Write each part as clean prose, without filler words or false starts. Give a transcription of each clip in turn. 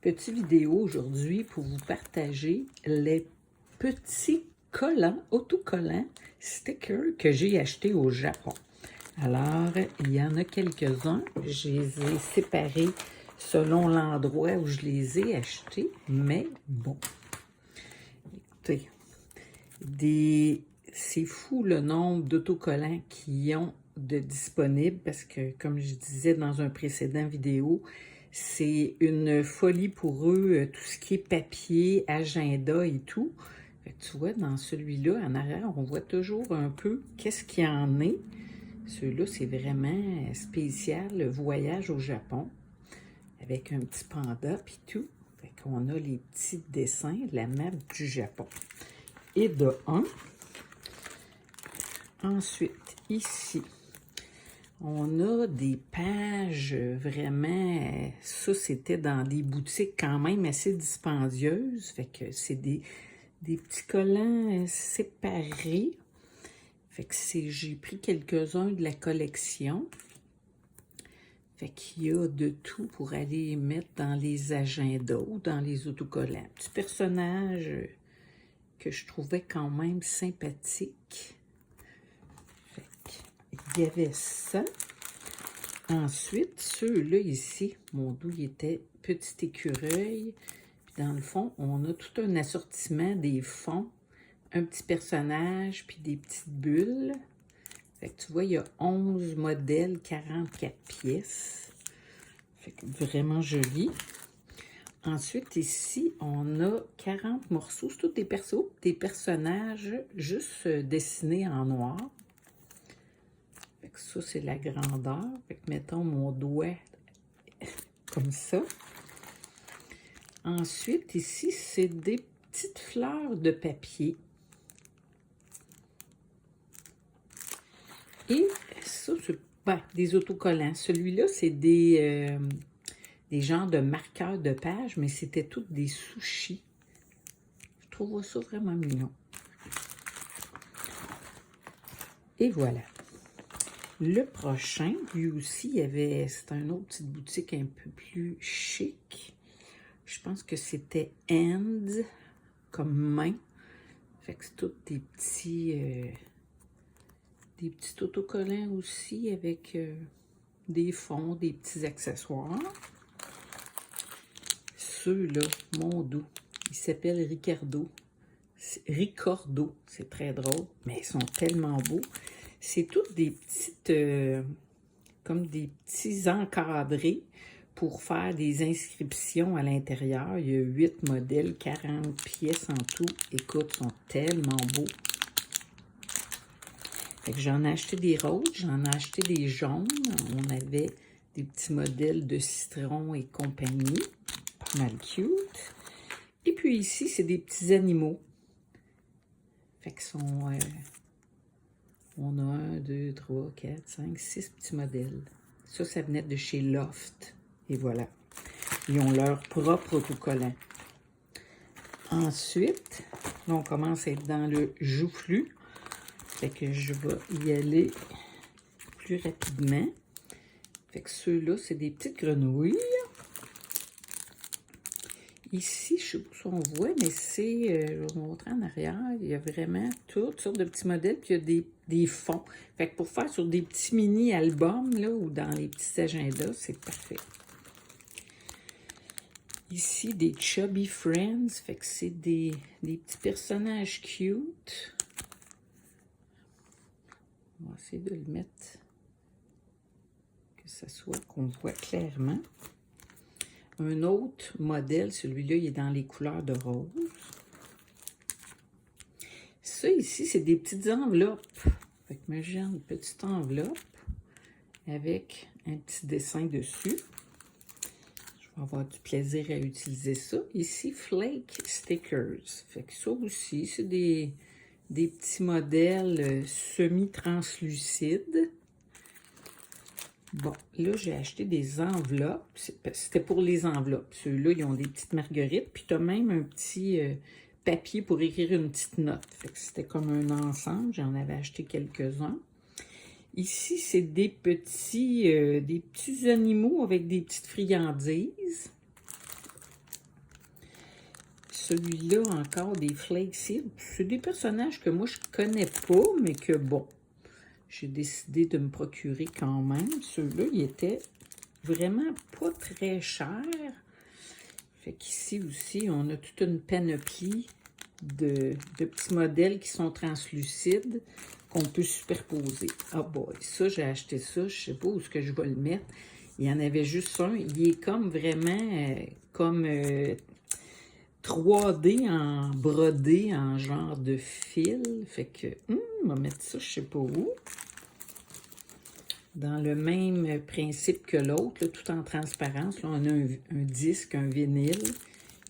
Petite vidéo aujourd'hui pour vous partager les petits collants, autocollants, stickers que j'ai achetés au Japon. Alors, il y en a quelques-uns. Je les ai séparés selon l'endroit où je les ai achetés. Mais bon, écoutez, c'est fou le nombre d'autocollants qu'ils ont de disponibles parce que, comme je disais dans un précédent vidéo, c'est une folie pour eux, tout ce qui est papier, agenda et tout. Fait que tu vois, dans celui-là, en arrière, on voit toujours un peu qu'est-ce qu'il y en est. Celui-là, c'est vraiment spécial, le voyage au Japon, avec un petit panda puis tout. Fait qu'on a les petits dessins, la map du Japon. Et de un. Ensuite, ici, on a des pages vraiment, ça c'était dans des boutiques quand même assez dispendieuses, fait que c'est des petits collants séparés. Fait que j'ai pris quelques-uns de la collection. Fait qu'il y a de tout pour aller mettre dans les agendas ou dans les autocollants. Petit personnage que je trouvais quand même sympathique. Il y avait ça. Ensuite, ceux-là ici, mon doux, il était petit écureuil. Puis dans le fond, on a tout un assortiment des fonds, un petit personnage, puis des petites bulles. Fait que tu vois, il y a 11 modèles, 44 pièces. Fait que vraiment joli. Ensuite, ici, on a 40 morceaux. C'est tous des personnages juste dessinés en noir. Fait que ça, c'est la grandeur. Fait que mettons mon doigt comme ça. Ensuite, ici, c'est des petites fleurs de papier. Et ça, c'est des autocollants. Celui-là, c'est des genres de marqueurs de page, mais c'était tous des sushis. Je trouve ça vraiment mignon. Et voilà. Le prochain, lui aussi, c'est une autre petite boutique un peu plus chic. Je pense que c'était Hand, comme main. Fait que c'est tous des petits autocollants aussi avec des fonds, des petits accessoires. Ceux-là, mon doux, ils s'appellent Ricordo, c'est très drôle, mais ils sont tellement beaux. C'est toutes des petites, comme des petits encadrés pour faire des inscriptions à l'intérieur. Il y a 8 modèles, 40 pièces en tout. Écoute, ils sont tellement beaux. Fait que j'en ai acheté des roses, j'en ai acheté des jaunes. On avait des petits modèles de citron et compagnie. Pas mal cute. Et puis ici, c'est des petits animaux. Fait que on a 1, 2, 3, 4, 5, 6 petits modèles. Ça venait de chez Loft. Et voilà. Ils ont leur propre autocollant. Ensuite, là, on commence à être dans le joufflu. Fait que je vais y aller plus rapidement. Fait que ceux-là, c'est des petites grenouilles. Ici, je ne sais pas si on voit, mais c'est, je vais vous montrer en arrière, il y a vraiment toutes sortes de petits modèles, puis il y a des fonds. Fait que pour faire sur des petits mini-albums, là, ou dans les petits agendas, c'est parfait. Ici, des Chubby Friends, fait que c'est des petits personnages cute. On va essayer de le mettre, que ça soit, qu'on voit clairement. Un autre modèle, celui-là, il est dans les couleurs de rose. Ça ici, c'est des petites enveloppes. Fait que imagine une petite enveloppe avec un petit dessin dessus. Je vais avoir du plaisir à utiliser ça. Ici, Flake Stickers. Fait que ça aussi, c'est des petits modèles semi-translucides. Bon, là, j'ai acheté des enveloppes. C'était pour les enveloppes. Ceux-là, ils ont des petites marguerites. Puis, tu as même un petit papier pour écrire une petite note. Fait que c'était comme un ensemble. J'en avais acheté quelques-uns. Ici, c'est des petits animaux avec des petites friandises. celui-là, encore des Flake Seals. C'est des personnages que moi, je connais pas, mais que bon, j'ai décidé de me procurer quand même. Ceux-là, ils étaient vraiment pas très chers. Fait qu'ici aussi, on a toute une panoplie de petits modèles qui sont translucides qu'on peut superposer. Ah boy, ça, j'ai acheté ça. Je sais pas où est-ce que je vais le mettre. Il y en avait juste un. Il est comme vraiment comme 3D en brodé en genre de fil. Fait que, on va mettre ça, je sais pas où. Dans le même principe que l'autre, tout en transparence. Là, on a un disque, un vinyle,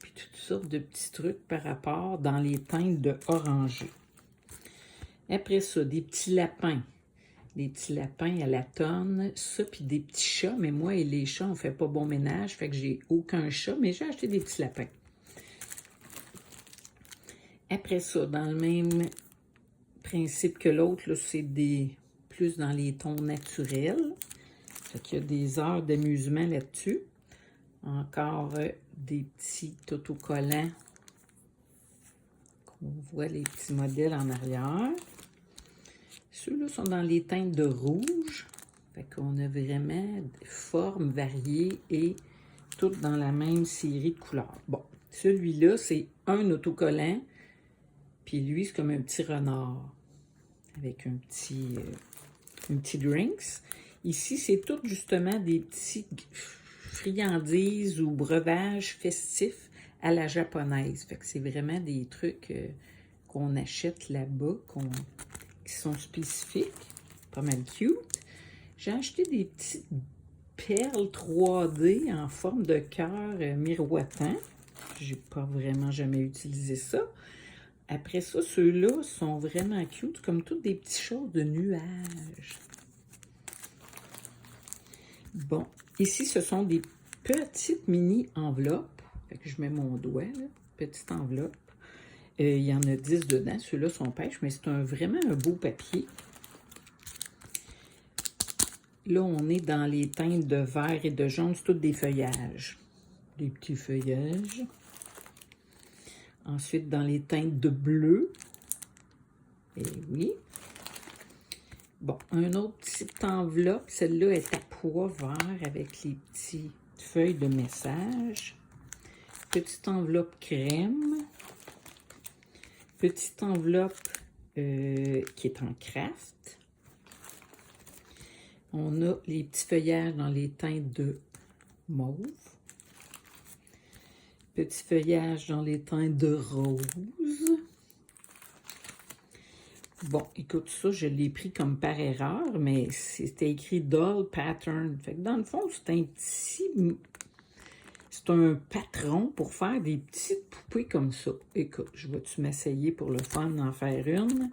puis toutes sortes de petits trucs par rapport dans les teintes de orangé. Après ça, des petits lapins. Des petits lapins à la tonne, ça, puis des petits chats. Mais moi et les chats, on fait pas bon ménage, fait que j'ai aucun chat, mais j'ai acheté des petits lapins. Après ça, dans le même principe que l'autre, c'est des plus dans les tons naturels. Fait qu'il y a des heures d'amusement là-dessus. Encore des petits autocollants qu'on voit les petits modèles en arrière. Ceux-là sont dans les teintes de rouge. Fait qu'on a vraiment des formes variées et toutes dans la même série de couleurs. Bon, celui-là, c'est un autocollant. Puis lui, c'est comme un petit renard avec un petit drinks. Ici, c'est tout justement des petits friandises ou breuvages festifs à la japonaise. Fait que c'est vraiment des trucs qu'on achète là-bas, qui sont spécifiques. Pas mal cute. J'ai acheté des petites perles 3D en forme de cœur miroitant. J'ai pas vraiment jamais utilisé ça. Après ça, ceux-là sont vraiment cute, comme toutes des petites choses de nuages. Bon, ici, ce sont des petites mini-enveloppes. Fait que je mets mon doigt, là, petite enveloppe. Il y en a 10 dedans. Ceux-là sont pêche, mais c'est vraiment un beau papier. Là, on est dans les teintes de vert et de jaune. C'est tous des feuillages. Des petits feuillages. Ensuite, dans les teintes de bleu. Et oui. Bon, un autre petite enveloppe. Celle-là est à pois vert avec les petites feuilles de message. Petite enveloppe crème. Petite enveloppe qui est en craft. On a les petits feuillages dans les teintes de mauve. Petit feuillage dans les teintes de rose. Bon, écoute, ça, je l'ai pris comme par erreur, mais c'était écrit Doll Pattern. Fait que dans le fond, c'est un petit... C'est un patron pour faire des petites poupées comme ça. Écoute, je vais-tu m'essayer pour le fun d'en faire une?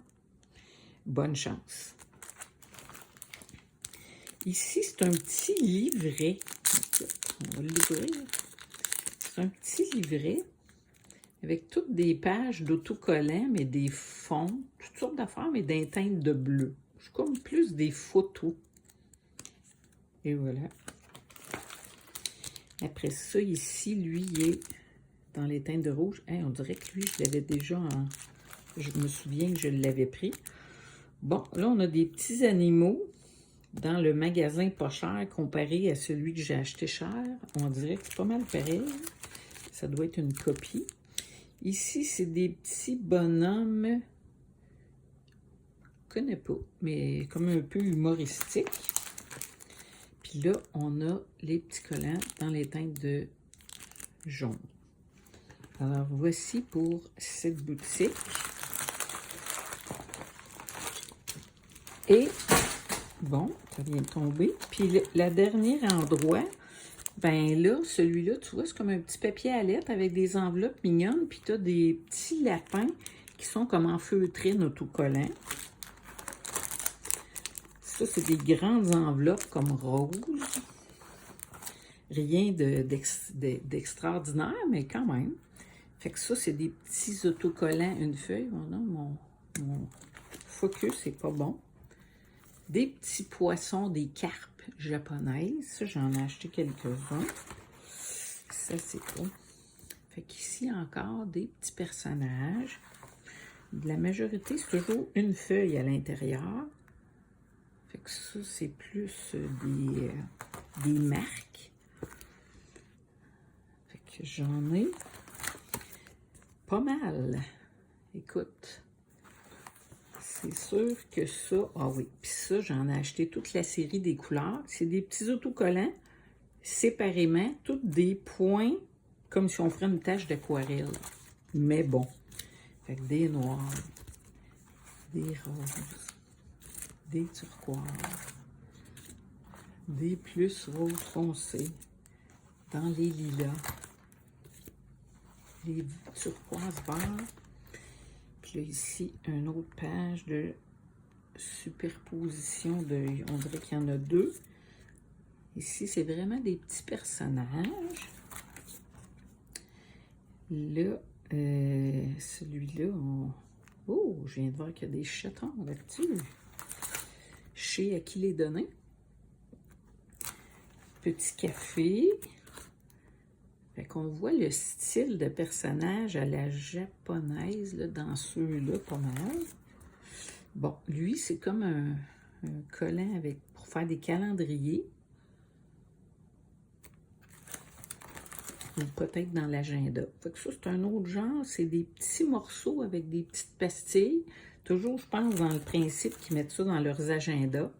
Bonne chance. Ici, c'est un petit livret. On va l'ouvrir. C'est un petit livret avec toutes des pages d'autocollants, mais des fonds, toutes sortes d'affaires, mais d'un teinte de bleu. C'est comme plus des photos. Et voilà. Après ça, ici, lui, il est dans les teintes de rouge. Hey, on dirait que lui, je l'avais déjà en... Je me souviens que je l'avais pris. Bon, là, on a des petits animaux dans le magasin pas cher comparé à celui que j'ai acheté cher. On dirait que c'est pas mal pareil. Ça doit être une copie. Ici, c'est des petits bonhommes, je connais pas, mais comme un peu humoristiques. Puis là, on a les petits collants dans les teintes de jaune. Alors, voici pour cette boutique. Et, bon, ça vient de tomber. Puis, la dernière endroit, ben là, celui-là, tu vois, c'est comme un petit papier à lettres avec des enveloppes mignonnes. Puis, tu as des petits lapins qui sont comme en feutrine autocollant. Ça, c'est des grandes enveloppes comme rose. Rien d'extraordinaire, mais quand même. Fait que ça, c'est des petits autocollants, une feuille. Oh non, mon focus, c'est pas bon. Des petits poissons, des carpes japonaises. Ça, j'en ai acheté quelques-uns. Ça, c'est quoi? Fait qu'ici encore des petits personnages. La majorité, c'est toujours une feuille à l'intérieur. Fait que ça, c'est plus des marques. Fait que j'en ai pas mal. Écoute, c'est sûr que ça... Ah oui, puis ça, j'en ai acheté toute la série des couleurs. C'est des petits autocollants, séparément, toutes des points, comme si on ferait une tache d'aquarelle. Mais bon. Fait que des noirs, des roses, des turquoises, des plus roses foncés, dans les lilas, les turquoises verts. Puis là, ici, une autre page de superposition de... On dirait qu'il y en a deux. Ici, c'est vraiment des petits personnages. Là, celui-là, oh, je viens de voir qu'il y a des chatons là-dessus. Je sais à qui les donner. Petit café. Fait qu'on voit le style de personnage à la japonaise là, dans ceux-là, pas mal. Bon, lui, c'est comme un collant avec, pour faire des calendriers. Ou peut-être dans l'agenda. Fait que ça, c'est un autre genre. C'est des petits morceaux avec des petites pastilles. Toujours, je pense, dans le principe qu'ils mettent ça dans leurs agendas.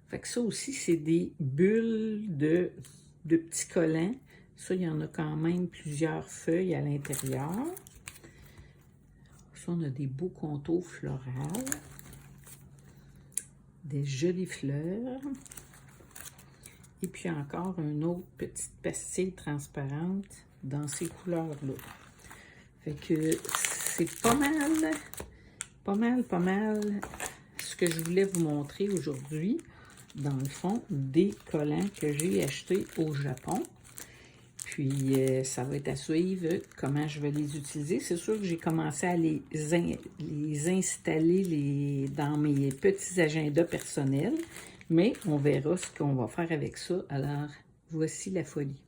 Fait que ça aussi, c'est des bulles de petits collants. Ça, il y en a quand même plusieurs feuilles à l'intérieur. Ça, on a des beaux contours floraux. Des jolies fleurs. Et puis encore une autre petite pastille transparente dans ces couleurs-là. Fait que c'est pas mal ce que je voulais vous montrer aujourd'hui. Dans le fond, des collants que j'ai achetés au Japon. Puis, ça va être à suivre comment je vais les utiliser. C'est sûr que j'ai commencé à les installer dans mes petits agendas personnels. Mais on verra ce qu'on va faire avec ça. Alors, voici la folie.